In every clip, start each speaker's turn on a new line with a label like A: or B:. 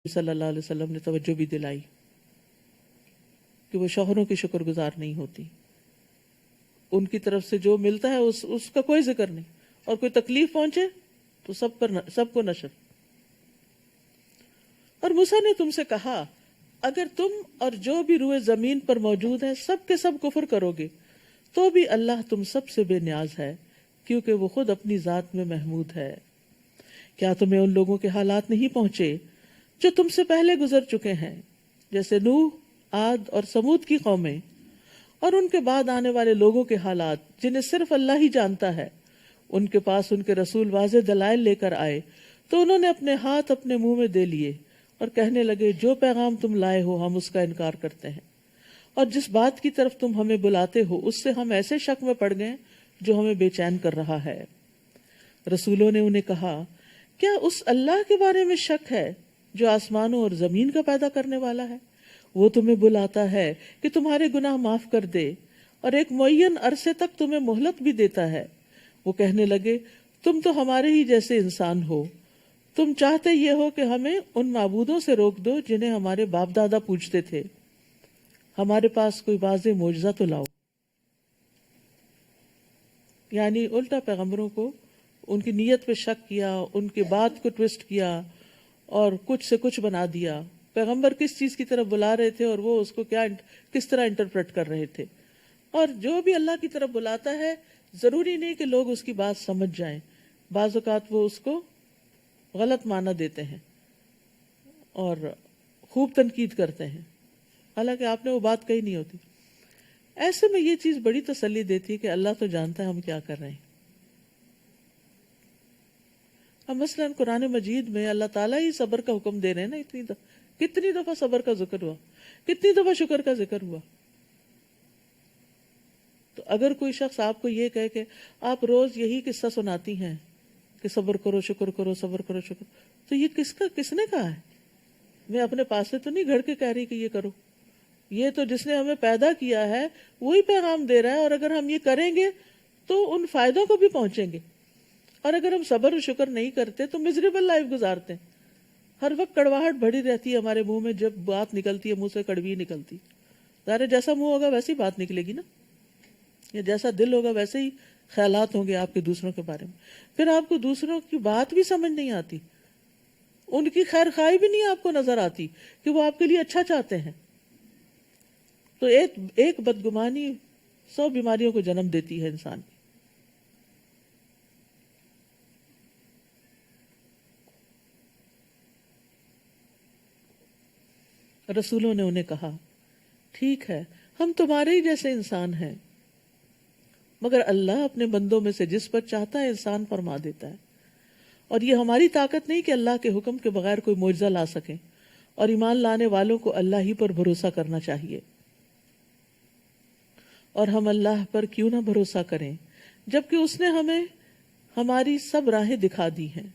A: صلی اللہ علیہ وسلم نے توجہ بھی دلائی کہ وہ شوہروں کی شکر گزار نہیں ہوتی، ان کی طرف سے جو ملتا ہے اس کا کوئی ذکر نہیں، اور کوئی تکلیف پہنچے تو سب کو نشر۔ اور موسیٰ نے تم سے کہا اگر تم اور جو بھی روئے زمین پر موجود ہیں سب کے سب کفر کرو گے تو بھی اللہ تم سب سے بے نیاز ہے، کیونکہ وہ خود اپنی ذات میں محمود ہے۔ کیا تمہیں ان لوگوں کے حالات نہیں پہنچے جو تم سے پہلے گزر چکے ہیں، جیسے نوح، عاد اور سمود کی قومیں، اور ان کے بعد آنے والے لوگوں کے حالات جنہیں صرف اللہ ہی جانتا ہے۔ ان کے پاس ان کے رسول واضح دلائل لے کر آئے تو انہوں نے اپنے ہاتھ اپنے منہ میں دے لیے اور کہنے لگے جو پیغام تم لائے ہو ہم اس کا انکار کرتے ہیں، اور جس بات کی طرف تم ہمیں بلاتے ہو اس سے ہم ایسے شک میں پڑ گئے جو ہمیں بے چین کر رہا ہے۔ رسولوں نے انہیں کہا کیا اس اللہ کے بارے میں شک ہے جو آسمانوں اور زمین کا پیدا کرنے والا ہے؟ وہ تمہیں بلاتا ہے کہ تمہارے گناہ معاف کر دے اور ایک معین عرصے تک تمہیں مہلت بھی دیتا ہے۔ وہ کہنے لگے تم تو ہمارے ہی جیسے انسان ہو، تم چاہتے یہ ہو کہ ہمیں ان معبودوں سے روک دو جنہیں ہمارے باپ دادا پوجتے تھے، ہمارے پاس کوئی واضح معجزہ تو لاؤ۔ یعنی الٹا پیغمبروں کو ان کی نیت پہ شک کیا، ان کی بات کو ٹویسٹ کیا اور کچھ سے کچھ بنا دیا۔ پیغمبر کس چیز کی طرف بلا رہے تھے اور وہ اس کو کس طرح انٹرپریٹ کر رہے تھے۔ اور جو بھی اللہ کی طرف بلاتا ہے ضروری نہیں کہ لوگ اس کی بات سمجھ جائیں، بعض اوقات وہ اس کو غلط معنی دیتے ہیں اور خوب تنقید کرتے ہیں، حالانکہ آپ نے وہ بات کہی نہیں ہوتی۔ ایسے میں یہ چیز بڑی تسلی دیتی ہے کہ اللہ تو جانتا ہے ہم کیا کر رہے ہیں۔ اب مثلاً قرآن مجید میں اللہ تعالیٰ ہی صبر کا حکم دے رہے ہیں نا، کتنی دفعہ صبر کا ذکر ہوا، کتنی دفعہ شکر کا ذکر ہوا۔ تو اگر کوئی شخص آپ کو یہ کہے کہ آپ روز یہی قصہ سناتی ہیں کہ صبر کرو شکر کرو صبر کرو شکر، تو یہ کس نے کہا ہے؟ میں اپنے پاس سے تو نہیں گھڑ کے کہہ رہی کہ یہ کرو، یہ تو جس نے ہمیں پیدا کیا ہے وہی پیغام دے رہا ہے، اور اگر ہم یہ کریں گے تو ان فائدوں کو بھی پہنچیں گے، اور اگر ہم صبر و شکر نہیں کرتے تو مزریبل لائف گزارتے ہیں۔ ہر وقت کڑواہٹ بڑی رہتی ہے ہمارے منہ میں، جب بات نکلتی ہے منہ سے کڑوی نکلتی، ظاہر جیسا منہ ہوگا ویسی بات نکلے گی نا، یا جیسا دل ہوگا ویسے ہی خیالات ہوں گے آپ کے دوسروں کے بارے میں۔ پھر آپ کو دوسروں کی بات بھی سمجھ نہیں آتی، ان کی خیر خواہی بھی نہیں آپ کو نظر آتی کہ وہ آپ کے لیے اچھا چاہتے ہیں۔ تو ایک بدگمانی 100 بیماریوں کو جنم دیتی ہے انسان کی۔ رسولوں نے انہیں کہا ٹھیک ہے ہم تمہارے ہی جیسے انسان ہیں، مگر اللہ اپنے بندوں میں سے جس پر چاہتا ہے انسان فرما دیتا ہے، اور یہ ہماری طاقت نہیں کہ اللہ کے حکم کے بغیر کوئی معجزہ لا سکیں، اور ایمان لانے والوں کو اللہ ہی پر بھروسہ کرنا چاہیے۔ اور ہم اللہ پر کیوں نہ بھروسہ کریں جبکہ اس نے ہمیں ہماری سب راہیں دکھا دی ہیں،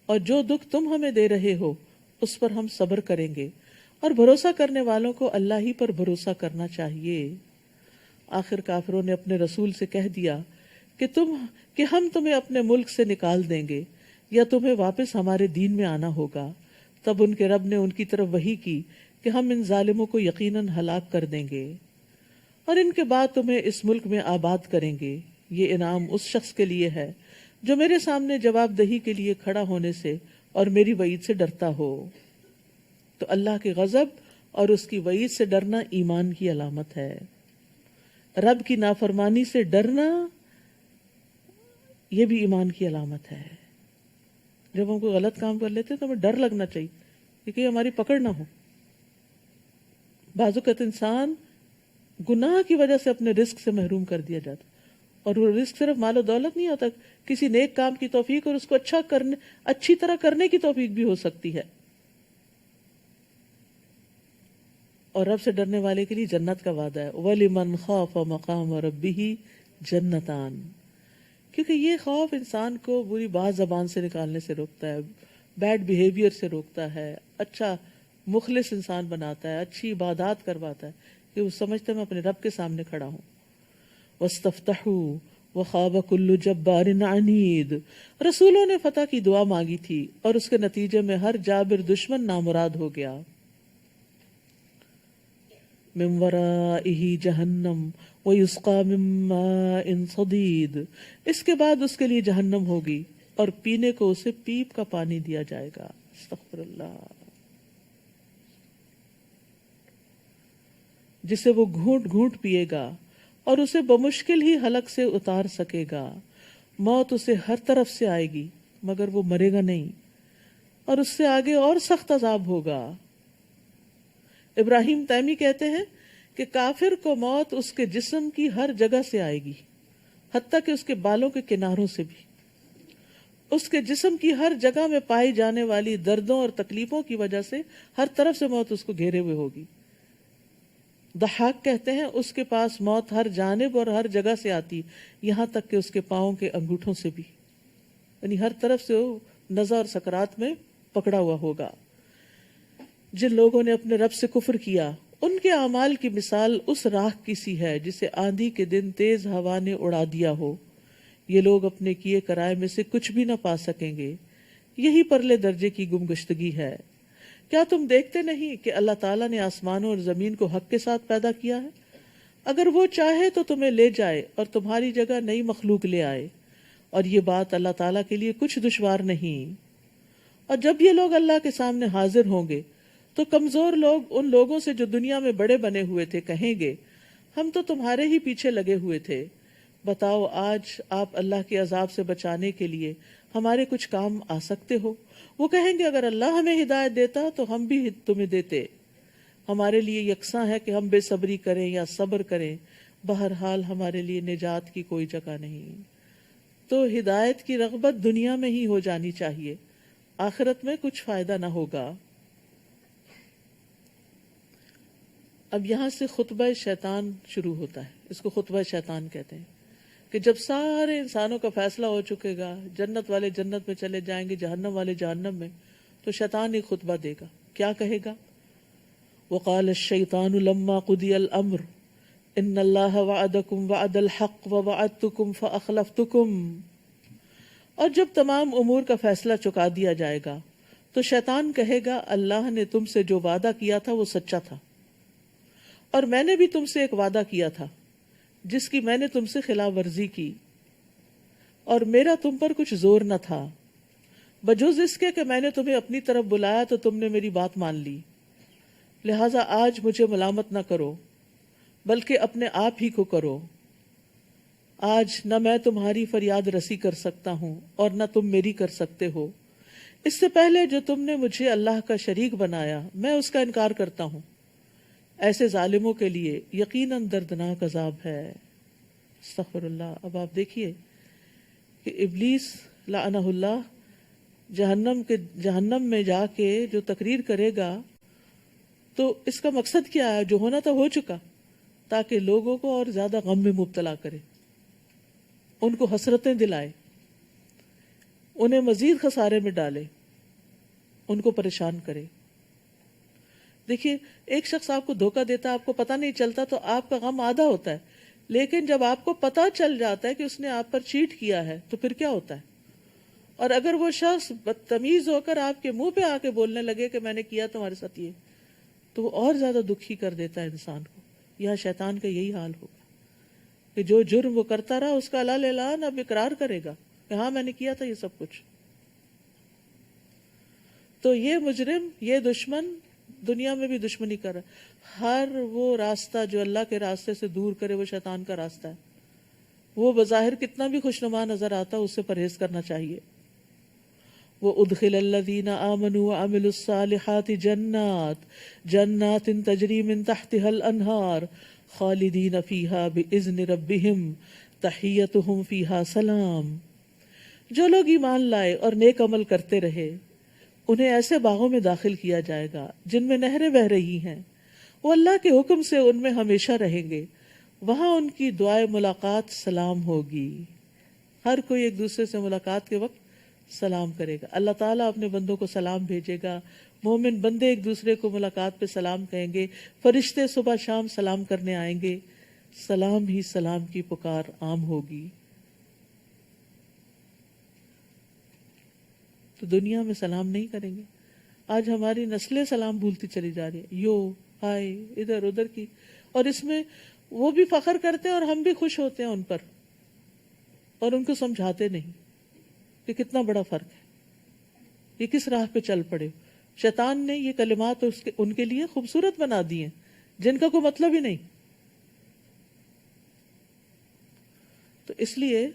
A: اور جو دکھ تم ہمیں دے رہے ہو اس پر ہم صبر کریں گے، اور بھروسہ کرنے والوں کو اللہ ہی پر بھروسہ کرنا چاہیے۔ آخر کافروں نے اپنے رسول سے کہہ دیا کہ ہم تمہیں اپنے ملک سے نکال دیں گے یا تمہیں واپس ہمارے دین میں آنا ہوگا۔ تب ان کے رب نے ان کی طرف وحی کی کہ ہم ان ظالموں کو یقیناً ہلاک کر دیں گے، اور ان کے بعد تمہیں اس ملک میں آباد کریں گے۔ یہ انعام اس شخص کے لیے ہے جو میرے سامنے جواب دہی کے لیے کھڑا ہونے سے اور میری وعید سے ڈرتا ہو۔ تو اللہ کے غضب اور اس کی وعید سے ڈرنا ایمان کی علامت ہے۔ رب کی نافرمانی سے ڈرنا یہ بھی ایمان کی علامت ہے۔ جب ہم کوئی غلط کام کر لیتے تو ہمیں ڈر لگنا چاہیے کہ ہماری پکڑ نہ ہو۔ بعض اوقات انسان گناہ کی وجہ سے اپنے رزق سے محروم کر دیا جاتا، اور وہ رزق صرف مال و دولت نہیں ہوتا، کسی نیک کام کی توفیق اور اس کو اچھی طرح کرنے کی توفیق بھی ہو سکتی ہے۔ اور رب سے ڈرنے والے کے لیے جنت کا وعدہ ہے، وَلِمَنْ خَافَ مَقَامَ رَبِّهِ جَنَّتَانِ، کیونکہ یہ خوف انسان کو بری بات زبان سے نکالنے سے روکتا ہے، بیڈ بیہیویئر سے روکتا ہے، اچھا مخلص انسان بناتا ہے، اچھی عبادات کرواتا ہے کہ وہ سمجھتا ہے میں اپنے رب کے سامنے کھڑا ہوں۔ وَاسْتَفْتَحُوا وخاب کل جبار عنید، رسولوں نے فتح کی دعا مانگی تھی اور اس کے نتیجے میں ہر جابر دشمن نامراد ہو گیا. من ورائہ جہنم ویسقى من ماء صدید، اس کے بعد اس کے لیے جہنم ہوگی اور پینے کو اسے پیپ کا پانی دیا جائے گا. استغفر اللہ. جسے وہ گھونٹ گھونٹ پیے گا اور اسے بمشکل ہی حلق سے اتار سکے گا. موت اسے ہر طرف سے آئے گی مگر وہ مرے گا نہیں، اور اس سے آگے اور سخت عذاب ہوگا. ابراہیم تیمی کہتے ہیں کہ کافر کو موت اس کے جسم کی ہر جگہ سے آئے گی، حتیٰ کہ اس کے بالوں کے کناروں سے بھی. اس کے جسم کی ہر جگہ میں پائی جانے والی دردوں اور تکلیفوں کی وجہ سے ہر طرف سے موت اس کو گھیرے ہوئے ہوگی. ضحاک کہتے ہیں اس کے پاس موت ہر جانب اور ہر جگہ سے آتی، یہاں تک کہ اس کے پاؤں کے انگوٹھوں سے بھی، یعنی ہر طرف سے وہ نزع اور سکرات میں پکڑا ہوا ہوگا. جن لوگوں نے اپنے رب سے کفر کیا ان کے اعمال کی مثال اس راکھ کی سی ہے جسے آندھی کے دن تیز ہوا نے اڑا دیا ہو. یہ لوگ اپنے کیے کرائے میں سے کچھ بھی نہ پا سکیں گے. یہی پرلے درجے کی گمگشتگی ہے. کیا تم دیکھتے نہیں کہ اللہ تعالیٰ نے آسمانوں اور زمین کو حق کے ساتھ پیدا کیا ہے؟ اگر وہ چاہے تو تمہیں لے جائے اور تمہاری جگہ نئی مخلوق لے آئے، اور یہ بات اللہ تعالیٰ کے لیے کچھ دشوار نہیں. اور جب یہ لوگ اللہ کے سامنے حاضر ہوں گے تو کمزور لوگ ان لوگوں سے جو دنیا میں بڑے بنے ہوئے تھے کہیں گے ہم تو تمہارے ہی پیچھے لگے ہوئے تھے، بتاؤ آج آپ اللہ کے عذاب سے بچانے کے لیے ہمارے کچھ کام آ سکتے ہو؟ وہ کہیں گے اگر اللہ ہمیں ہدایت دیتا تو ہم بھی تمہیں دیتے. ہمارے لیے یکساں ہے کہ ہم بے صبری کریں یا صبر کریں، بہرحال ہمارے لیے نجات کی کوئی جگہ نہیں. تو ہدایت کی رغبت دنیا میں ہی ہو جانی چاہیے، آخرت میں کچھ فائدہ نہ ہوگا. اب یہاں سے خطبہ شیطان شروع ہوتا ہے. اس کو خطبہ شیطان کہتے ہیں کہ جب سارے انسانوں کا فیصلہ ہو چکے گا، جنت والے جنت میں چلے جائیں گے، جہنم والے جہنم میں، تو شیطان ایک خطبہ دے گا. کیا کہے گا؟ وقال الشیطان لما قضی الامر ان اللہ وعدکم وعد الحق ووعدتکم فاخلفتکم. اور جب تمام امور کا فیصلہ چکا دیا جائے گا تو شیطان کہے گا اللہ نے تم سے جو وعدہ کیا تھا وہ سچا تھا، اور میں نے بھی تم سے ایک وعدہ کیا تھا جس کی میں نے تم سے خلاف ورزی کی، اور میرا تم پر کچھ زور نہ تھا، بجز اس کے کہ میں نے تمہیں اپنی طرف بلایا تو تم نے میری بات مان لی. لہٰذا آج مجھے ملامت نہ کرو بلکہ اپنے آپ ہی کو کرو. آج نہ میں تمہاری فریاد رسی کر سکتا ہوں اور نہ تم میری کر سکتے ہو. اس سے پہلے جو تم نے مجھے اللہ کا شریک بنایا میں اس کا انکار کرتا ہوں. ایسے ظالموں کے لیے یقیناً دردناک عذاب ہے. استغفر اللہ. اب آپ دیکھیے کہ ابلیس لعنہ اللہ جہنم میں جا کے جو تقریر کرے گا تو اس کا مقصد کیا ہے؟ جو ہونا تھا ہو چکا، تاکہ لوگوں کو اور زیادہ غم میں مبتلا کرے، ان کو حسرتیں دلائے، انہیں مزید خسارے میں ڈالے، ان کو پریشان کرے. دیکھیے ایک شخص آپ کو دھوکہ دیتا ہے، آپ کو پتہ نہیں چلتا تو آپ کا غم آدھا ہوتا ہے، لیکن جب آپ کو پتہ چل جاتا ہے کہ اس نے آپ پر چیٹ کیا ہے تو پھر کیا ہوتا ہے؟ اور اگر وہ شخص بدتمیز ہو کر آپ کے منہ پہ آ کے بولنے لگے کہ میں نے کیا تمہارے ساتھ یہ، تو وہ اور زیادہ دکھی کر دیتا ہے انسان کو. یہاں شیطان کا یہی حال ہوگا کہ جو جرم وہ کرتا رہا اس کا الال اعلان اب اقرار کرے گا کہ ہاں میں نے کیا تھا یہ سب کچھ. تو یہ مجرم، یہ دشمن دنیا میں بھی دشمنی کر رہا ہے. ہر وہ راستہ جو اللہ کے راستے سے دور کرے وہ شیطان کا راستہ ہے. وہ بظاہر کتنا بھی خوشنما نظر آتا اس سے پرہیز کرنا چاہیے. وَأُدْخِلَ الَّذِينَ آمَنُوا وَعَمِلُوا الصَّالِحَاتِ جَنَّاتٍ تَجْرِي مِن تَحْتِهَا الْأَنْهَارُ خَالِدِينَ فِيهَا بِإِذْنِ رَبِّهِمْ تَحِيَّتُهُمْ فِيهَا سَلَامٌ. جو لوگ ایمان لائے اور نیک عمل کرتے رہے انہیں ایسے باغوں میں داخل کیا جائے گا جن میں نہریں بہہ رہی ہیں، وہ اللہ کے حکم سے ان میں ہمیشہ رہیں گے. وہاں ان کی دعائے ملاقات سلام ہوگی. ہر کوئی ایک دوسرے سے ملاقات کے وقت سلام کرے گا. اللہ تعالیٰ اپنے بندوں کو سلام بھیجے گا. مومن بندے ایک دوسرے کو ملاقات پہ سلام کہیں گے. فرشتے صبح شام سلام کرنے آئیں گے. سلام ہی سلام کی پکار عام ہوگی. تو دنیا میں سلام نہیں کریں گے. آج ہماری نسلیں سلام بھولتی چلی جا رہی ہے، یو ہائے ادھر ادھر کی، اور اس میں وہ بھی فخر کرتے ہیں اور ہم بھی خوش ہوتے ہیں ان پر، اور ان کو سمجھاتے نہیں کہ کتنا بڑا فرق ہے. یہ کس راہ پہ چل پڑے. شیطان نے یہ کلمات ان کے لیے خوبصورت بنا دیے جن کا کوئی مطلب ہی نہیں. تو اس لیے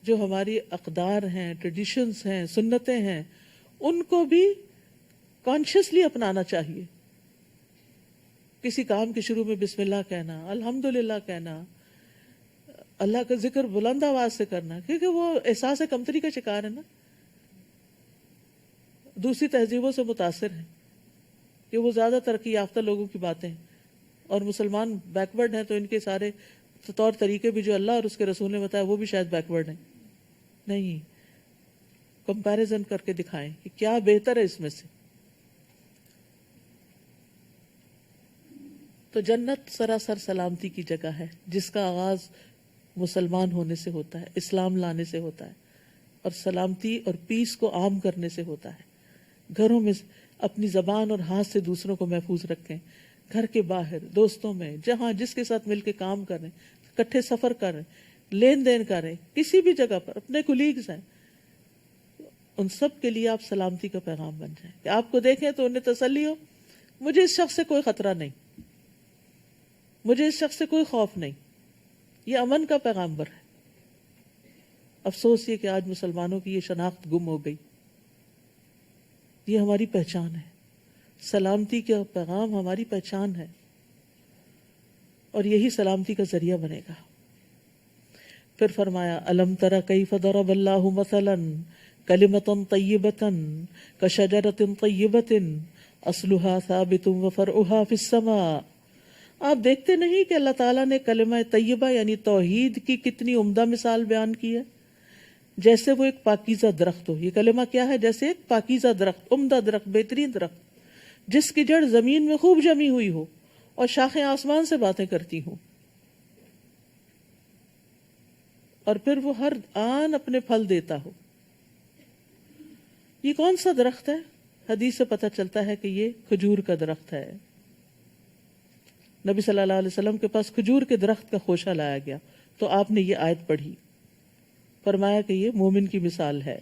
A: جو ہماری اقدار ہیں، ٹریڈیشنز ہیں، سنتیں ہیں، ان کو بھی کانشیسلی اپنانا چاہیے. کسی کام کے شروع میں بسم اللہ کہنا، الحمدللہ کہنا، اللہ کا ذکر بلند آواز سے کرنا، کیونکہ وہ احساس کمتری کا شکار ہے نا، دوسری تہذیبوں سے متاثر ہیں کہ وہ زیادہ ترقی یافتہ لوگوں کی باتیں ہیں، اور مسلمان بیکورڈ ہیں، تو ان کے سارے طور طریقے بھی جو اللہ اور اس کے رسول نے بتایا وہ بھی شاید بیکورڈ ہیں. نہیں، کمپیریزن کر کے دکھائیں کہ کیا بہتر ہے اس میں سے. تو جنت سراسر سلامتی کی جگہ ہے، جس کا آغاز مسلمان ہونے سے ہوتا ہے، اسلام لانے سے ہوتا ہے، اور سلامتی اور پیس کو عام کرنے سے ہوتا ہے. گھروں میں اپنی زبان اور ہاتھ سے دوسروں کو محفوظ رکھیں، گھر کے باہر، دوستوں میں، جہاں جس کے ساتھ مل کے کام کریں، اکٹھے سفر کریں، لین دین کریں، کسی بھی جگہ پر اپنے کولیگز ہیں، ان سب کے لیے آپ سلامتی کا پیغام بن جائیں کہ آپ کو دیکھیں تو انہیں تسلی ہو، مجھے اس شخص سے کوئی خطرہ نہیں، مجھے اس شخص سے کوئی خوف نہیں. یہ امن کا پیغامبر ہے. افسوس یہ کہ آج مسلمانوں کی یہ شناخت گم ہو گئی. یہ ہماری پہچان ہے، سلامتی کا پیغام ہماری پہچان ہے، اور یہی سلامتی کا ذریعہ بنے گا. پھر فرمایا الم تر کیف ضرب اللہ مثلا کلمۃ طیبۃ کشجرۃ طیبۃ اصلها ثابت وفرعها فی السماء. آپ دیکھتے نہیں کہ اللہ تعالیٰ نے کلمہ طیبہ یعنی توحید کی کتنی عمدہ مثال بیان کی ہے، جیسے وہ ایک پاکیزہ درخت ہو. یہ کلمہ کیا ہے؟ جیسے ایک پاکیزہ درخت، عمدہ درخت، بہترین درخت، جس کی جڑ زمین میں خوب جمی ہوئی ہو اور شاخیں آسمان سے باتیں کرتی ہوں، اور پھر وہ ہر آن اپنے پھل دیتا ہو. یہ کون سا درخت ہے؟ حدیث سے پتہ چلتا ہے کہ یہ کھجور کا درخت ہے. نبی صلی اللہ علیہ وسلم کے پاس کھجور کے درخت کا خوشہ لایا گیا تو آپ نے یہ آیت پڑھی، فرمایا کہ یہ مومن کی مثال ہے.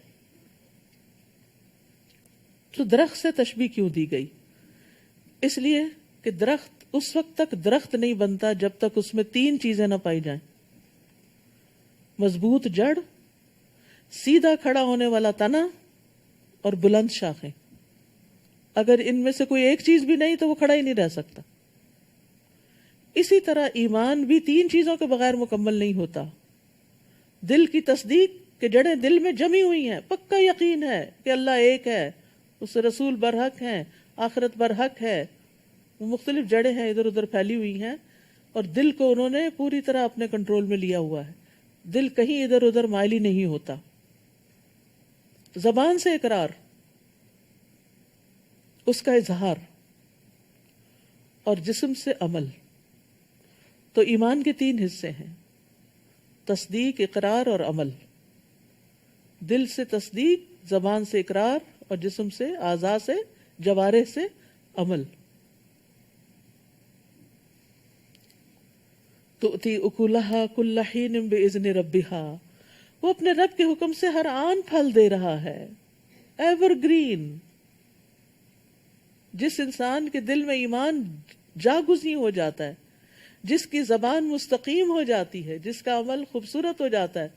A: تو درخت سے تشبیہ کیوں دی گئی؟ اس لیے کہ درخت اس وقت تک درخت نہیں بنتا جب تک اس میں تین چیزیں نہ پائی جائیں: مضبوط جڑ، سیدھا کھڑا ہونے والا تنا، اور بلند شاخیں. اگر ان میں سے کوئی ایک چیز بھی نہیں تو وہ کھڑا ہی نہیں رہ سکتا. اسی طرح ایمان بھی تین چیزوں کے بغیر مکمل نہیں ہوتا: دل کی تصدیق کہ جڑیں دل میں جمی ہوئی ہیں، پکا یقین ہے کہ اللہ ایک ہے، اس رسول برحق ہیں، آخرت برحق ہے، وہ مختلف جڑیں ہیں ادھر ادھر پھیلی ہوئی ہیں، اور دل کو انہوں نے پوری طرح اپنے کنٹرول میں لیا ہوا ہے، دل کہیں ادھر ادھر مائلی نہیں ہوتا. زبان سے اقرار، اس کا اظہار، اور جسم سے عمل. تو ایمان کے تین حصے ہیں: تصدیق، اقرار اور عمل. دل سے تصدیق، زبان سے اقرار، اور جسم سے، اعضاء سے، جوارح سے عمل. تؤتی اکلہا کل حین باذن ربہا، وہ اپنے رب کے حکم سے ہر آن پھل دے رہا ہے. Ever green. جس انسان کے دل میں ایمان جاگزیں ہو جاتا ہے، جس کی زبان مستقیم ہو جاتی ہے، جس کا عمل خوبصورت ہو جاتا ہے،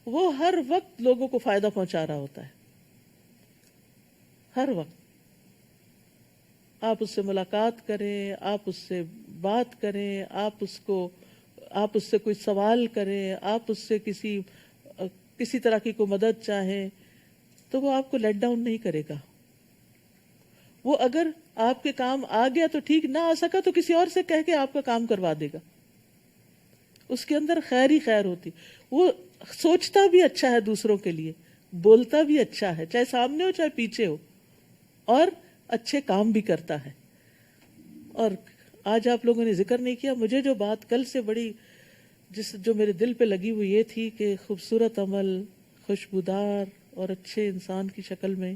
A: وہ ہر وقت لوگوں کو فائدہ پہنچا رہا ہوتا ہے. ہر وقت آپ اس سے ملاقات کریں، آپ اس سے بات کریں، آپ اس سے کوئی سوال کریں، آپ اس سے کسی طرح کی کوئی مدد چاہیں، تو وہ آپ کو لیٹ ڈاؤن نہیں کرے گا. وہ اگر آپ کے کام آ گیا تو ٹھیک، نہ آ سکا تو کسی اور سے کہہ کے آپ کا کام کروا دے گا. اس کے اندر خیر ہی خیر ہوتی. وہ سوچتا بھی اچھا ہے دوسروں کے لیے، بولتا بھی اچھا ہے، چاہے سامنے ہو چاہے پیچھے ہو، اور اچھے کام بھی کرتا ہے. اور آج آپ لوگوں نے ذکر نہیں کیا، مجھے جو بات کل سے بڑی جو میرے دل پہ لگی وہ یہ تھی کہ خوبصورت عمل، خوشبودار اور اچھے انسان کی شکل میں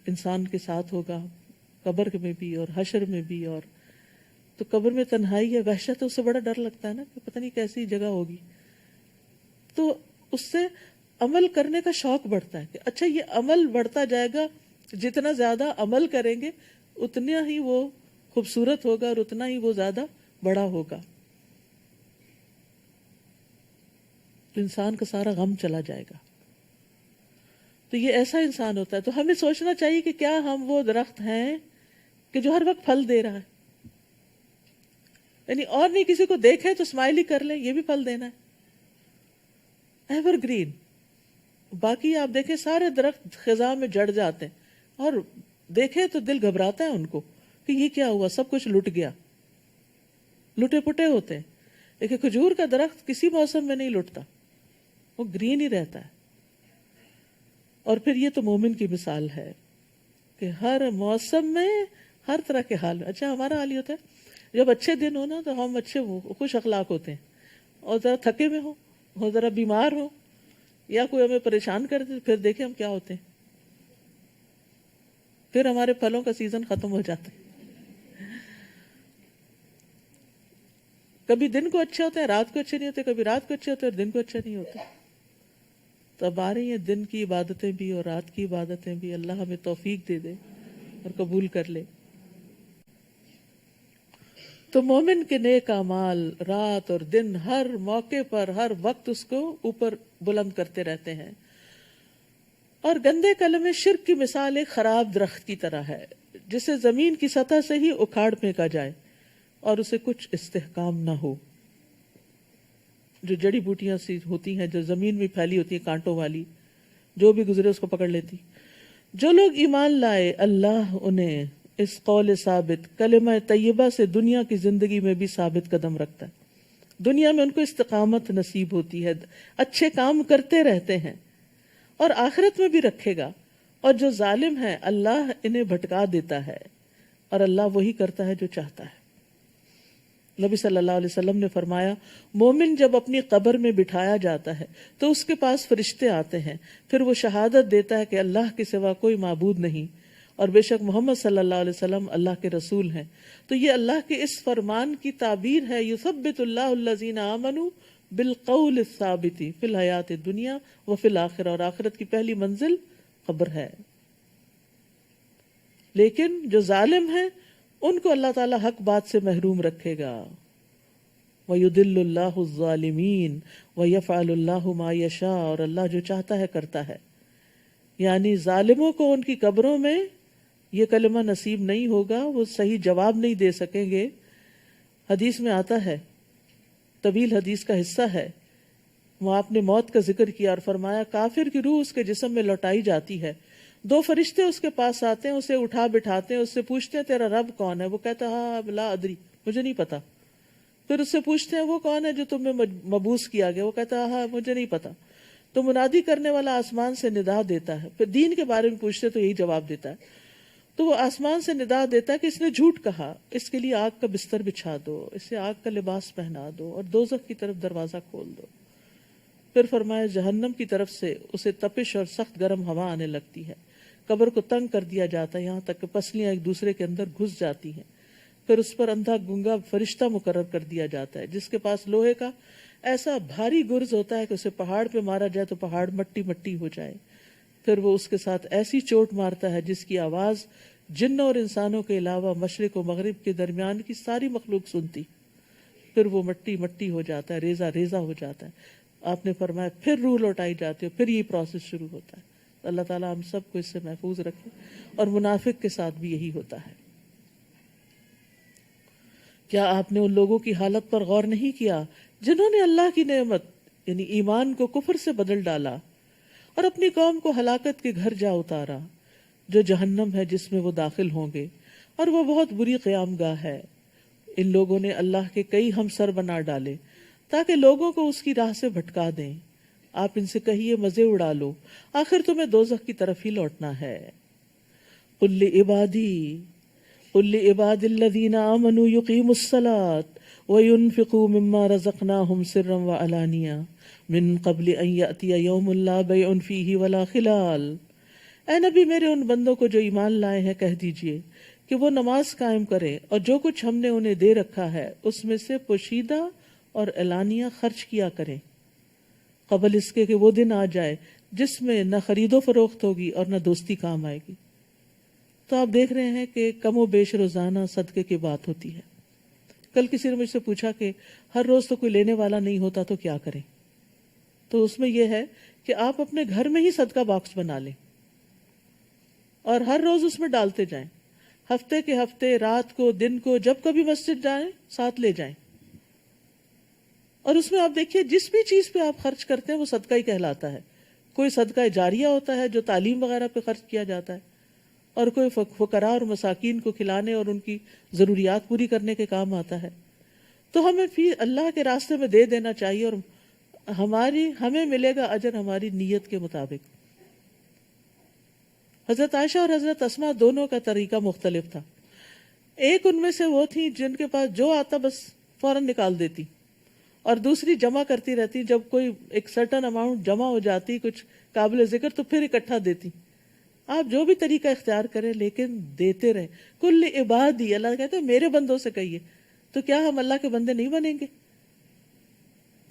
A: انسان کے ساتھ ہوگا قبر میں بھی اور حشر میں بھی. اور تو قبر میں تنہائی ہے، وحشت ہے، اس سے بڑا ڈر لگتا ہے نا کہ پتہ نہیں کیسی جگہ ہوگی. تو اس سے عمل کرنے کا شوق بڑھتا ہے کہ اچھا یہ عمل بڑھتا جائے گا، جتنا زیادہ عمل کریں گے اتنا ہی وہ خوبصورت ہوگا اور اتنا ہی وہ زیادہ بڑا ہوگا. تو انسان کا سارا غم چلا جائے گا. تو یہ ایسا انسان ہوتا ہے. تو ہمیں سوچنا چاہیے کہ کیا ہم وہ درخت ہیں کہ جو ہر وقت پھل دے رہا ہے، یعنی اور نہیں کسی کو دیکھے تو اسمائل ہی کر لیں، یہ بھی پھل دینا ہے، ایور گرین. باقی آپ دیکھیں سارے درخت خزاں میں جڑ جاتے ہیں اور دیکھے تو دل گھبراتا ہے ان کو کہ یہ کیا ہوا، سب کچھ لٹ گیا، لٹے پٹے ہوتے ہیں. لیکن کھجور کا درخت کسی موسم میں نہیں لٹتا، وہ گرین ہی رہتا ہے. اور پھر یہ تو مومن کی مثال ہے کہ ہر موسم میں ہر طرح کے حال میں. اچھا ہمارا حال یہ ہوتا ہے جب اچھے دن ہو نا تو ہم اچھے خوش اخلاق ہوتے ہیں، اور ذرا تھکے میں ہو اور ذرا بیمار ہو یا کوئی ہمیں پریشان کر دے، پھر دیکھیں ہم کیا ہوتے ہیں، پھر ہمارے پھلوں کا سیزن ختم ہو جاتا ہے. کبھی دن کو اچھے ہوتے ہیں، رات کو اچھے نہیں ہوتے، کبھی رات کو اچھے ہوتے ہیں اور دن کو اچھے نہیں ہوتے. تو اب آ رہی ہیں دن کی عبادتیں بھی اور رات کی عبادتیں بھی. اللہ ہمیں توفیق دے دے اور قبول کر لے. تو مومن کے نیک اعمال رات اور دن ہر موقع پر ہر وقت اس کو اوپر بلند کرتے رہتے ہیں. اور گندے کلمے شرک کی مثال ایک خراب درخت کی طرح ہے جسے زمین کی سطح سے ہی اکھاڑ پھینکا جائے اور اسے کچھ استحکام نہ ہو. جو جڑی بوٹیاں سی ہوتی ہیں جو زمین میں پھیلی ہوتی ہیں کانٹوں والی، جو بھی گزرے اس کو پکڑ لیتی. جو لوگ ایمان لائے اللہ انہیں اس قول ثابت کلمہ طیبہ سے دنیا کی زندگی میں بھی ثابت قدم رکھتا ہے. دنیا میں ان کو استقامت نصیب ہوتی ہے، اچھے کام کرتے رہتے ہیں، اور آخرت میں بھی رکھے گا. اور جو ظالم ہے اللہ انہیں بھٹکا دیتا ہے، اور اللہ وہی کرتا ہے جو چاہتا ہے. نبی صلی اللہ علیہ وسلم نے فرمایا مومن جب اپنی قبر میں بٹھایا جاتا ہے تو اس کے پاس فرشتے آتے ہیں، پھر وہ شہادت دیتا ہے کہ اللہ کے سوا کوئی معبود نہیں اور بے شک محمد صلی اللہ علیہ وسلم اللہ کے رسول ہیں. تو یہ اللہ کے اس فرمان کی تعبیر ہے یثبت اللہ الذین آمنوا بالقول الثابت فی الحیات الدنیا وفی الآخرہ. اور آخرت کی پہلی منزل قبر ہے. لیکن جو ظالم ہیں ان کو اللہ تعالیٰ حق بات سے محروم رکھے گا. وَيُضِلُّ اللَّهُ الظَّالِمِينَ وَيَفْعَلُ اللَّهُ مَا يَشَاءُ. اور اللہ جو چاہتا ہے کرتا ہے. یعنی ظالموں کو ان کی قبروں میں یہ کلمہ نصیب نہیں ہوگا، وہ صحیح جواب نہیں دے سکیں گے. حدیث میں آتا ہے، طویل حدیث کا حصہ ہے، وہ آپ نے موت کا ذکر کیا اور فرمایا کافر کی روح اس کے جسم میں لوٹائی جاتی ہے. 2 فرشتے اس کے پاس آتے ہیں، اسے اٹھا بٹھاتے ہیں، اس سے پوچھتے ہیں تیرا رب کون ہے؟ وہ کہتا ہے ہاں لا ادری، مجھے نہیں پتا. پھر اس سے پوچھتے ہیں وہ کون ہے جو تمہیں مبعوث کیا گیا؟ وہ کہتا ہے ہاں مجھے نہیں پتا. تو منادی کرنے والا آسمان سے ندا دیتا ہے. پھر دین کے بارے میں پوچھتے تو یہی جواب دیتا ہے. تو وہ آسمان سے ندا دیتا ہے کہ اس نے جھوٹ کہا، اس کے لیے آگ کا بستر بچھا دو، اسے آگ کا لباس پہنا دو اور دوزخ کی طرف دروازہ کھول دو. پھر فرمایا جہنم کی طرف سے اسے تپش اور سخت گرم ہوا آنے لگتی ہے. قبر کو تنگ کر دیا جاتا ہے یہاں تک کہ پسلیاں ایک دوسرے کے اندر گھس جاتی ہیں. پھر اس پر اندھا گنگا فرشتہ مقرر کر دیا جاتا ہے جس کے پاس لوہے کا ایسا بھاری گرز ہوتا ہے کہ اسے پہاڑ پہ مارا جائے تو پہاڑ مٹی مٹی ہو جائے. پھر وہ اس کے ساتھ ایسی چوٹ مارتا ہے جس کی آواز جنوں اور انسانوں کے علاوہ مشرق و مغرب کے درمیان کی ساری مخلوق سنتی. پھر وہ مٹی مٹی ہو جاتا ہے، ریزہ ریزہ ہو جاتا ہے. آپ نے فرمایا پھر روح لوٹائی جاتی ہے، پھر یہ پروسیس شروع ہوتا ہے. اللہ تعالیٰ ہم سب کو اس سے محفوظ رکھے. اور منافق کے ساتھ بھی یہی ہوتا ہے. کیا آپ نے ان لوگوں کی حالت پر غور نہیں کیا جنہوں نے اللہ کی نعمت یعنی ایمان کو کفر سے بدل ڈالا اور اپنی قوم کو ہلاکت کے گھر جا اتارا جو جہنم ہے جس میں وہ داخل ہوں گے اور وہ بہت بری قیام گاہ ہے. ان لوگوں نے اللہ کے کئی ہمسر بنا ڈالے تاکہ لوگوں کو اس کی راہ سے بھٹکا دیں. آپ ان سے کہیے مزے اڑا لو، آخر تمہیں دوزخ کی طرف ہی لوٹنا ہے. قل لعباد الذین آمنوا یقیموا الصلاة وینفقوا مما رزقناہم سرا وعلانیہ من قبل ان یأتی یوم لا بیع فیہ ولا خلال. اے نبی میرے ان بندوں کو جو ایمان لائے ہیں کہہ دیجئے کہ وہ نماز قائم کریں اور جو کچھ ہم نے انہیں دے رکھا ہے اس میں سے پوشیدہ اور اعلانیہ خرچ کیا کریں، قبل اس کے کہ وہ دن آ جائے جس میں نہ خرید و فروخت ہوگی اور نہ دوستی کام آئے گی۔ تو آپ دیکھ رہے ہیں کہ کم و بیش روزانہ صدقے کی بات ہوتی ہے۔ کل کسی نے مجھ سے پوچھا کہ ہر روز تو کوئی لینے والا نہیں ہوتا تو کیا کریں؟ تو اس میں یہ ہے کہ آپ اپنے گھر میں ہی صدقہ باکس بنا لیں اور ہر روز اس میں ڈالتے جائیں، ہفتے کے ہفتے، رات کو، دن کو، جب کبھی مسجد جائیں ساتھ لے جائیں، اور اس میں آپ دیکھیے جس بھی چیز پہ آپ خرچ کرتے ہیں وہ صدقہ ہی کہلاتا ہے۔ کوئی صدقہ جاریہ ہوتا ہے جو تعلیم وغیرہ پہ خرچ کیا جاتا ہے، اور کوئی فقراء اور مساکین کو کھلانے اور ان کی ضروریات پوری کرنے کے کام آتا ہے۔ تو ہمیں بھی اللہ کے راستے میں دے دینا چاہیے، اور ہمیں ملے گا اجر ہماری نیت کے مطابق۔ حضرت عائشہ اور حضرت اسماء دونوں کا طریقہ مختلف تھا۔ ایک ان میں سے وہ تھی جن کے پاس جو آتا بس فوراً نکال دیتی، اور دوسری جمع کرتی رہتی، جب کوئی ایک سرٹن اماؤنٹ جمع ہو جاتی کچھ قابل ذکر تو پھر اکٹھا دیتی۔ آپ جو بھی طریقہ اختیار کریں لیکن دیتے رہیں۔ کل عبادی، اللہ کہتے ہیں میرے بندوں سے کہیے، تو کیا ہم اللہ کے بندے نہیں بنیں گے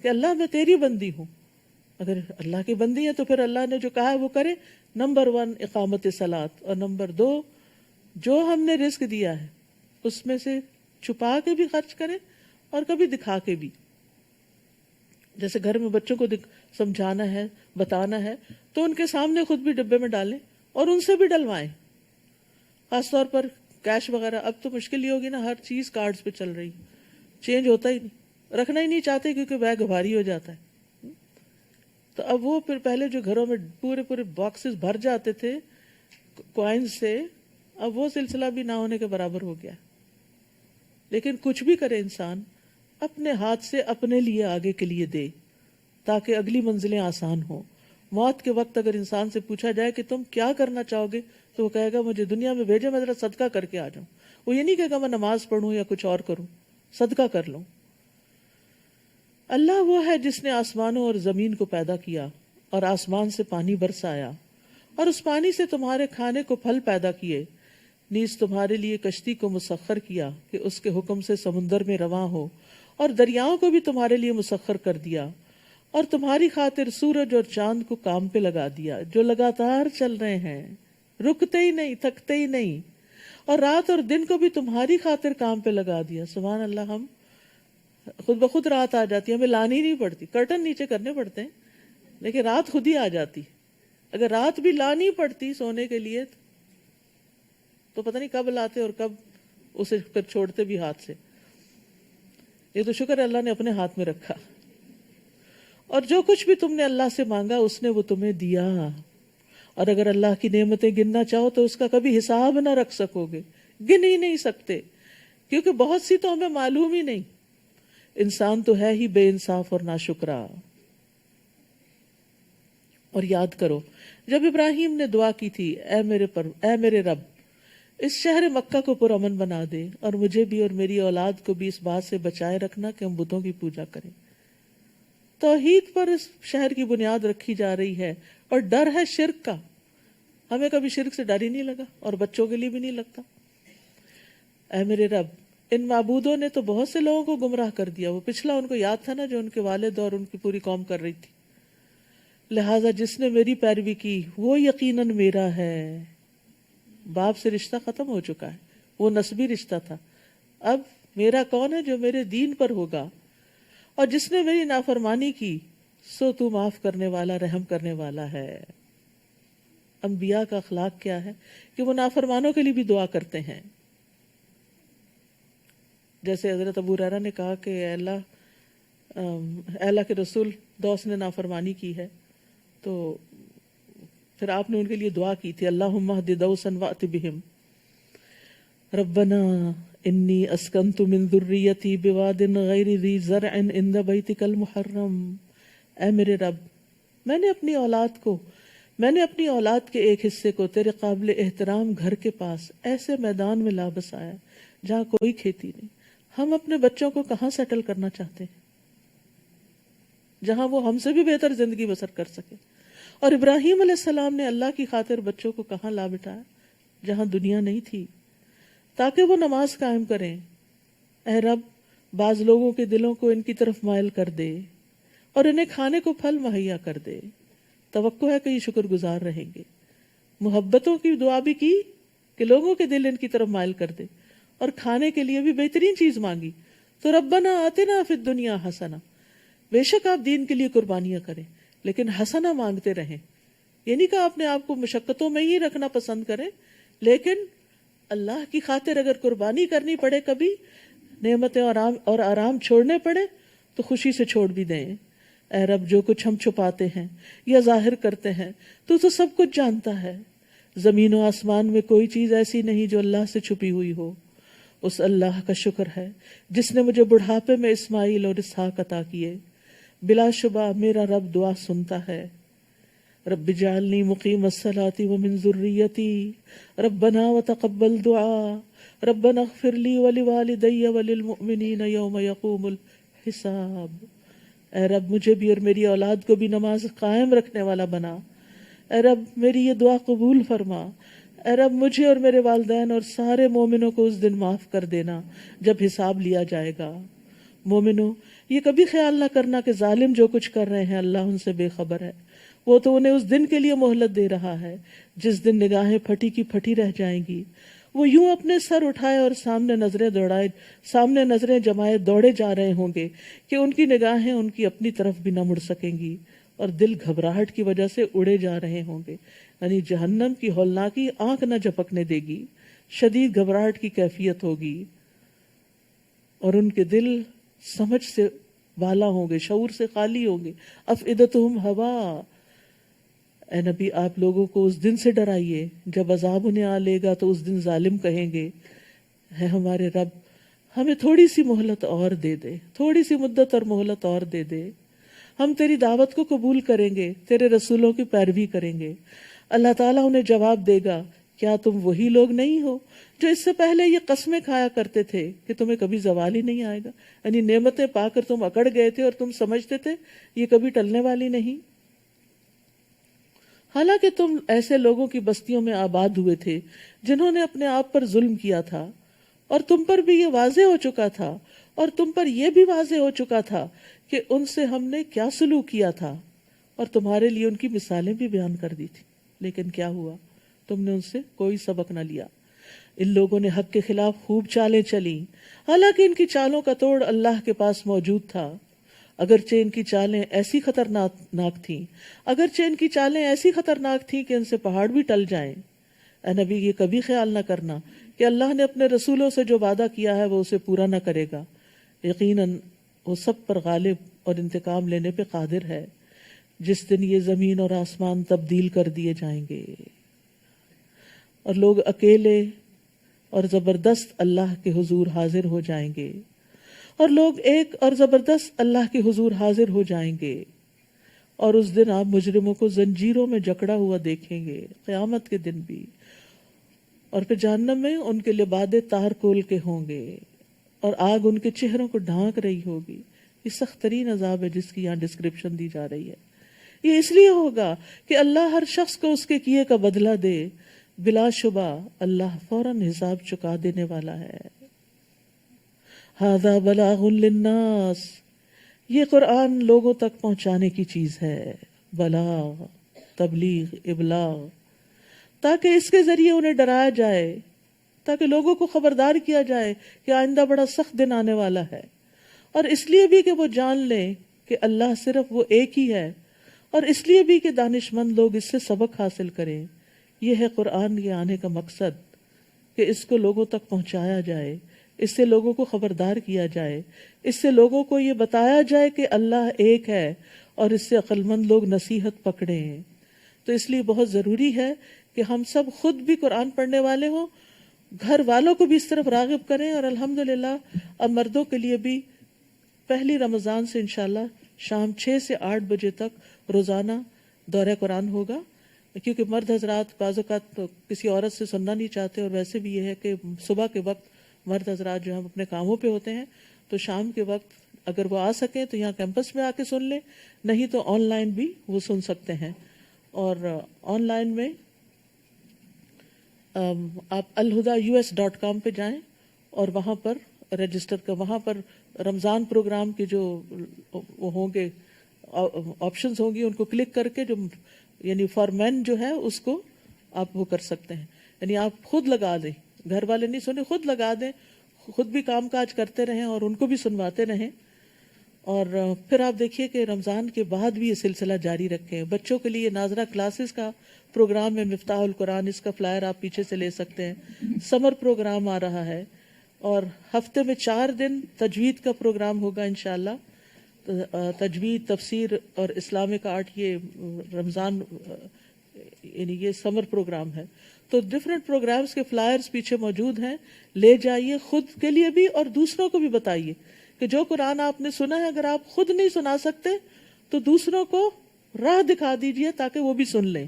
A: کہ اللہ میں تیری بندی ہوں؟ اگر اللہ کی بندی ہے تو پھر اللہ نے جو کہا ہے وہ کرے۔ نمبر 1 اقامت صلاۃ، اور نمبر 2 جو ہم نے رزق دیا ہے اس میں سے چھپا کے بھی خرچ کریں اور کبھی دکھا کے بھی۔ جیسے گھر میں بچوں کو سمجھانا ہے، بتانا ہے، تو ان کے سامنے خود بھی ڈبے میں ڈالیں اور ان سے بھی ڈلوائیں۔ خاص طور پر کیش وغیرہ اب تو مشکل ہی ہوگی نا، ہر چیز کارڈز پہ چل رہی، چینج ہوتا ہی نہیں، رکھنا ہی نہیں چاہتے کیونکہ بیگ بھاری ہو جاتا ہے۔ تو اب وہ پھر پہلے جو گھروں میں پورے باکسز بھر جاتے تھے کوائنز سے، اب وہ سلسلہ بھی نہ ہونے کے برابر ہو گیا۔ لیکن کچھ بھی کرے انسان اپنے ہاتھ سے اپنے لیے آگے کے لیے دے تاکہ اگلی منزلیں آسان ہوں۔ موت کے وقت اگر انسان سے پوچھا جائے کہ تم کیا کرنا چاہو گے تو وہ کہے گا مجھے دنیا میں بھیجے، میں ذرا صدقہ کر کے آ جاؤں۔ وہ یہ نہیں کہے گا میں نماز پڑھوں یا کچھ اور کروں، صدقہ کر لوں۔ اللہ وہ ہے جس نے آسمانوں اور زمین کو پیدا کیا اور آسمان سے پانی برسایا اور اس پانی سے تمہارے کھانے کو پھل پیدا کیے، نیز تمہارے لیے کشتی کو مسخر کیا کہ اس کے حکم سے سمندر میں رواں ہو، اور دریاؤں کو بھی تمہارے لیے مسخر کر دیا، اور تمہاری خاطر سورج اور چاند کو کام پہ لگا دیا جو لگاتار چل رہے ہیں، رکتے ہی نہیں، تھکتے ہی نہیں، اور رات اور دن کو بھی تمہاری خاطر کام پہ لگا دیا۔ سبحان اللہ، ہم خود بخود رات آ جاتی ہے، ہمیں لانی نہیں پڑتی، کرٹن نیچے کرنے پڑتے ہیں لیکن رات خود ہی آ جاتی۔ اگر رات بھی لانی پڑتی سونے کے لیے تو پتہ نہیں کب لاتے اور کب اسے پھر چھوڑتے بھی ہاتھ سے۔ یہ تو شکر ہے اللہ نے اپنے ہاتھ میں رکھا۔ اور جو کچھ بھی تم نے اللہ سے مانگا اس نے وہ تمہیں دیا، اور اگر اللہ کی نعمتیں گننا چاہو تو اس کا کبھی حساب نہ رکھ سکو گے، گن ہی نہیں سکتے، کیونکہ بہت سی تو ہمیں معلوم ہی نہیں۔ انسان تو ہے ہی بے انصاف اور ناشکرا۔ اور یاد کرو جب ابراہیم نے دعا کی تھی، اے میرے رب اس شہر مکہ کو پرامن بنا دے، اور مجھے بھی اور میری اولاد کو بھی اس بات سے بچائے رکھنا کہ ہم بتوں کی پوجا کریں۔ توحید پر اس شہر کی بنیاد رکھی جا رہی ہے، اور ڈر ہے شرک کا۔ ہمیں کبھی شرک سے ڈر ہی نہیں لگا، اور بچوں کے لیے بھی نہیں لگتا۔ اے میرے رب ان معبودوں نے تو بہت سے لوگوں کو گمراہ کر دیا۔ وہ پچھلا ان کو یاد تھا نا جو ان کے والد اور ان کی پوری قوم کر رہی تھی۔ لہٰذا جس نے میری پیروی کی وہ یقیناً میرا ہے۔ باپ سے رشتہ ختم ہو چکا ہے، وہ نسبی رشتہ تھا، اب میرا کون ہے جو میرے دین پر ہوگا۔ اور جس نے میری نافرمانی کی سو تو معاف کرنے والا، رحم کرنے والا ہے۔ انبیاء کا اخلاق کیا ہے کہ وہ نافرمانوں کے لیے بھی دعا کرتے ہیں۔ جیسے حضرت ابو ہریرہ نے کہا کہ اے اللہ کے رسول، دوس نے نافرمانی کی ہے، تو پھر آپ نے ان کے لیے دعا کی تھی، اللہم اہد دوسا وأت بہم، ربنا انی اسکنت من ذریتی بواد غیر ذی زرع عند بیتک المحرم۔ اے میرے رب میں نے اپنی اولاد کے ایک حصے کو تیرے قابل احترام گھر کے پاس ایسے میدان میں لا بسایا جہاں کوئی کھیتی نہیں۔ ہم اپنے بچوں کو کہاں سیٹل کرنا چاہتے ہیں؟ جہاں وہ ہم سے بھی بہتر زندگی بسر کر سکے۔ اور ابراہیم علیہ السلام نے اللہ کی خاطر بچوں کو کہاں لا بٹھایا؟ جہاں دنیا نہیں تھی، تاکہ وہ نماز قائم کریں۔ اے رب، بعض لوگوں کے دلوں کو ان کی طرف مائل کر دے اور انہیں کھانے کو پھل مہیا کر دے۔ توقع ہے کہ یہ شکر گزار رہیں گے۔ محبتوں کی دعا بھی کی کہ لوگوں کے دل ان کی طرف مائل کر دے، اور کھانے کے لیے بھی بہترین چیز مانگی تو ربنا آتنا فی الدنیا حسنہ، بے شک آپ دین کے لیے قربانیاں کریں لیکن حسنہ مانگتے رہیں۔ یہ نہیں کہ اپنے آپ کو مشقتوں میں ہی رکھنا پسند کریں، لیکن اللہ کی خاطر اگر قربانی کرنی پڑے، کبھی نعمتیں اور آرام چھوڑنے پڑے تو خوشی سے چھوڑ بھی دیں۔ اے رب، جو کچھ ہم چھپاتے ہیں یا ظاہر کرتے ہیں تو سب کچھ جانتا ہے۔ زمین و آسمان میں کوئی چیز ایسی نہیں جو اللہ سے چھپی ہوئی ہو۔ اس اللہ کا شکر ہے جس نے مجھے بڑھاپے میں اسماعیل اور اسحاق عطا کیے۔ بلا شبہ میرا رب دعا سنتا ہے۔ رب اجعلنی مقیم الصلاۃ ومن ذریتی ربنا وتقبل دعاء ربنا اغفر لی ولوالدی وللمؤمنین یوم یقوم الحساب۔ اے رب، مجھے بھی اور میری اولاد کو بھی نماز قائم رکھنے والا بنا۔ اے رب، میری یہ دعا قبول فرما۔ اے رب، مجھے اور میرے والدین اور سارے مومنوں کو اس دن معاف کر دینا جب حساب لیا جائے گا۔ مومنوں، یہ کبھی خیال نہ کرنا کہ ظالم جو کچھ کر رہے ہیں اللہ ان سے بے خبر ہے۔ وہ تو انہیں اس دن کے لیے مہلت دے رہا ہے جس دن نگاہیں پھٹی کی پھٹی رہ جائیں گی۔ وہ یوں اپنے سر اٹھائے اور سامنے نظریں جمائے دوڑے جا رہے ہوں گے کہ ان کی نگاہیں ان کی اپنی طرف بھی نہ مڑ سکیں گی، اور دل گھبراہٹ کی وجہ سے اڑے جا رہے ہوں گے۔ یعنی جہنم کی ہولناکی آنکھ نہ جھپکنے دے گی، شدید گھبراہٹ کی کیفیت ہوگی، اور ان کے دل سمجھ سے والا ہوں گے، شعور سے خالی ہوں گے۔ افئدتہم ہوا۔ اے نبی، آپ لوگوں کو اس دن سے ڈرائیے جب عذاب انہیں آ لے گا تو اس دن ظالم کہیں گے، ہے ہمارے رب، ہمیں تھوڑی سی مہلت اور دے دے، تھوڑی سی مدت اور مہلت اور دے دے، ہم تیری دعوت کو قبول کریں گے، تیرے رسولوں کی پیروی کریں گے۔ اللہ تعالیٰ انہیں جواب دے گا، کیا تم وہی لوگ نہیں ہو جو اس سے پہلے یہ قسمیں کھایا کرتے تھے کہ تمہیں کبھی زوال ہی نہیں آئے گا؟ یعنی نعمتیں پا کر تم اکڑ گئے تھے اور تم سمجھتے تھے یہ کبھی ٹلنے والی نہیں، حالانکہ تم ایسے لوگوں کی بستیوں میں آباد ہوئے تھے جنہوں نے اپنے آپ پر ظلم کیا تھا، اور تم پر بھی یہ واضح ہو چکا تھا، اور تم پر یہ بھی واضح ہو چکا تھا کہ ان سے ہم نے کیا سلوک کیا تھا، اور تمہارے لیے ان کی مثالیں بھی بیان کر دی تھی۔ لیکن کیا ہوا؟ تم نے ان سے کوئی سبق نہ لیا۔ ان لوگوں نے حق کے خلاف خوب چالیں چلیں، حالانکہ ان کی چالوں کا توڑ اللہ کے پاس موجود تھا۔ اگرچہ ان کی چالیں ایسی خطرناک تھیں کہ ان سے پہاڑ بھی ٹل جائیں۔ اے نبی، یہ کبھی خیال نہ کرنا کہ اللہ نے اپنے رسولوں سے جو وعدہ کیا ہے وہ اسے پورا نہ کرے گا۔ یقیناً وہ سب پر غالب اور انتقام لینے پہ قادر ہے۔ جس دن یہ زمین اور آسمان تبدیل کر دیے جائیں گے اور لوگ اکیلے اور زبردست اللہ کے حضور حاضر ہو جائیں گے، اور لوگ ایک اور زبردست اللہ کے حضور حاضر ہو جائیں گے، اور اس دن آپ مجرموں کو زنجیروں میں جکڑا ہوا دیکھیں گے، قیامت کے دن بھی، اور پھر جہنم میں ان کے لبادے تار کول کے ہوں گے اور آگ ان کے چہروں کو ڈھانک رہی ہوگی۔ یہ سخت ترین عذاب ہے جس کی یہاں ڈسکرپشن دی جا رہی ہے۔ یہ اس لیے ہوگا کہ اللہ ہر شخص کو اس کے کیے کا بدلہ دے، بلا شبہ اللہ فوراً حساب چکا دینے والا ہے۔ ھذا بلاغ للناس، یہ قرآن لوگوں تک پہنچانے کی چیز ہے، بلاغ، تبلیغ، ابلاغ، تاکہ اس کے ذریعے انہیں ڈرایا جائے، تاکہ لوگوں کو خبردار کیا جائے کہ آئندہ بڑا سخت دن آنے والا ہے، اور اس لیے بھی کہ وہ جان لیں کہ اللہ صرف وہ ایک ہی ہے، اور اس لیے بھی کہ دانش مند لوگ اس سے سبق حاصل کریں۔ یہ ہے قرآن کے آنے کا مقصد، کہ اس کو لوگوں تک پہنچایا جائے، اس سے لوگوں کو خبردار کیا جائے، اس سے لوگوں کو یہ بتایا جائے کہ اللہ ایک ہے، اور اس سے عقل مند لوگ نصیحت پکڑیں۔ تو اس لیے بہت ضروری ہے کہ ہم سب خود بھی قرآن پڑھنے والے ہوں، گھر والوں کو بھی اس طرف راغب کریں، اور الحمدللہ اب مردوں کے لیے بھی پہلی رمضان سے انشاءاللہ شام 6 سے 8 بجے تک روزانہ دورہ قرآن ہوگا، کیونکہ مرد حضرات بعض اوقات کسی عورت سے سننا نہیں چاہتے، اور ویسے بھی یہ ہے کہ صبح کے وقت مرد حضرات جو ہم اپنے کاموں پہ ہوتے ہیں، تو شام کے وقت اگر وہ آ سکیں تو یہاں کیمپس میں آ کے سن لیں، نہیں تو آن لائن بھی وہ سن سکتے ہیں۔ اور آن لائن میں آپ alhuda.us.com پہ جائیں اور وہاں پر رجسٹر کا، وہاں پر رمضان پروگرام کے جو وہ ہوں گے آپشنز ہوں گی، ان کو کلک کر کے جو یعنی فار مین جو ہے اس کو آپ وہ کر سکتے ہیں. یعنی آپ خود لگا دیں، گھر والے نہیں سنیں، خود لگا دیں، خود بھی کام کاج کرتے رہیں اور ان کو بھی سنواتے رہیں. اور پھر آپ دیکھیے کہ رمضان کے بعد بھی یہ سلسلہ جاری رکھیں. بچوں کے لیے ناظرہ کلاسز کا پروگرام ہے، مفتاح القرآن، اس کا فلائر آپ پیچھے سے لے سکتے ہیں. سمر پروگرام آ رہا ہے اور ہفتے میں 4 دن تجوید کا پروگرام ہوگا انشاءاللہ. تجوید، تفسیر اور اسلامک آرٹ، یہ رمضان یعنی یہ سمر پروگرام ہے. تو ڈفرینٹ پروگرامز کے فلائرز پیچھے موجود ہیں، لے جائیے خود کے لیے بھی اور دوسروں کو بھی بتائیے کہ جو قرآن آپ نے سنا ہے اگر آپ خود نہیں سنا سکتے تو دوسروں کو راہ دکھا دیجئے تاکہ وہ بھی سن لیں.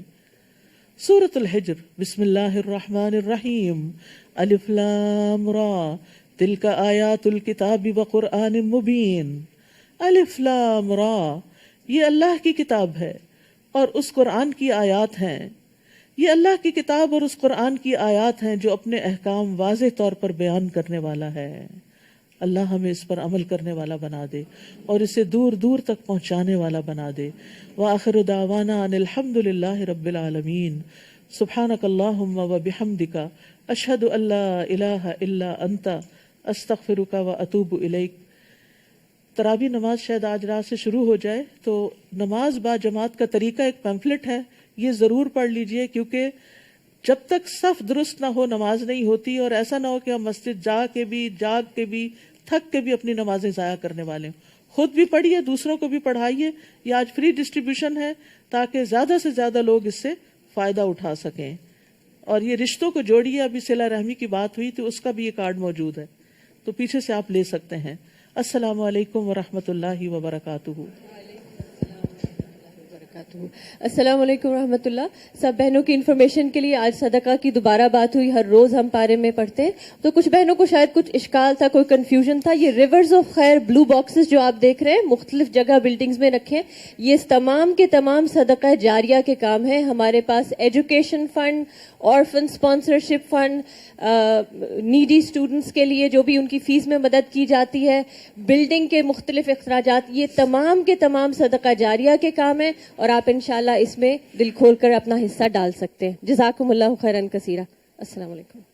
A: سورۃ الحجر، بسم اللہ الرحمن الرحیم، الف لام را تلک آیات الکتاب وقرآن مبین. الف لام را، یہ اللہ کی کتاب ہے اور اس قرآن کی آیات ہیں. یہ اللہ کی کتاب اور اس قرآن کی آیات ہیں جو اپنے احکام واضح طور پر بیان کرنے والا ہے. اللہ ہمیں اس پر عمل کرنے والا بنا دے اور اسے دور دور تک پہنچانے والا بنا دے. وآخر دعوانا ان الحمد للہ رب العالمین. سبحانک اللہم وبحمدک، اشہد ان لا الہ الا انت، استغفرک واتوب الیک. تراویح نماز شاید آج رات سے شروع ہو جائے، تو نماز با جماعت کا طریقہ ایک پیمفلٹ ہے، یہ ضرور پڑھ لیجئے، کیونکہ جب تک صف درست نہ ہو نماز نہیں ہوتی. اور ایسا نہ ہو کہ ہم مسجد جاگ کے بھی تھک کے بھی اپنی نمازیں ضائع کرنے والے ہوں. خود بھی پڑھیے، دوسروں کو بھی پڑھائیے. یہ آج فری ڈسٹریبیوشن ہے تاکہ زیادہ سے زیادہ لوگ اس سے فائدہ اٹھا سکیں. اور یہ رشتوں کو جوڑیے. ابھی صلہ رحمی کی بات ہوئی تو اس کا بھی یہ کارڈ موجود ہے، تو پیچھے سے آپ لے سکتے ہیں. السلام علیکم ورحمۃ اللہ وبرکاتہ.
B: السلام علیکم ورحمۃ اللہ. سب بہنوں کی انفارمیشن کے لیے آج صدقہ کی دوبارہ بات ہوئی. ہر روز ہم پارے میں پڑھتے ہیں، تو کچھ بہنوں کو شاید کچھ اشکال تھا، کوئی کنفیوژن تھا. یہ ریورز آف خیر بلو باکسز جو آپ دیکھ رہے ہیں مختلف جگہ بلڈنگز میں رکھیں، یہ تمام کے تمام صدقہ جاریہ کے کام ہیں. ہمارے پاس education fund, orphan sponsorship fund, needy students کے لیے جو بھی ان کی فیس میں مدد کی جاتی ہے، بلڈنگ کے مختلف اخراجات، یہ تمام کے تمام صدقہ جاریہ کے کام ہیں اور آپ انشاءاللہ اس میں دل کھول کر اپنا حصہ ڈال سکتے ہیں. جزاکم اللہ خیرا کثیرا. السلام علیکم.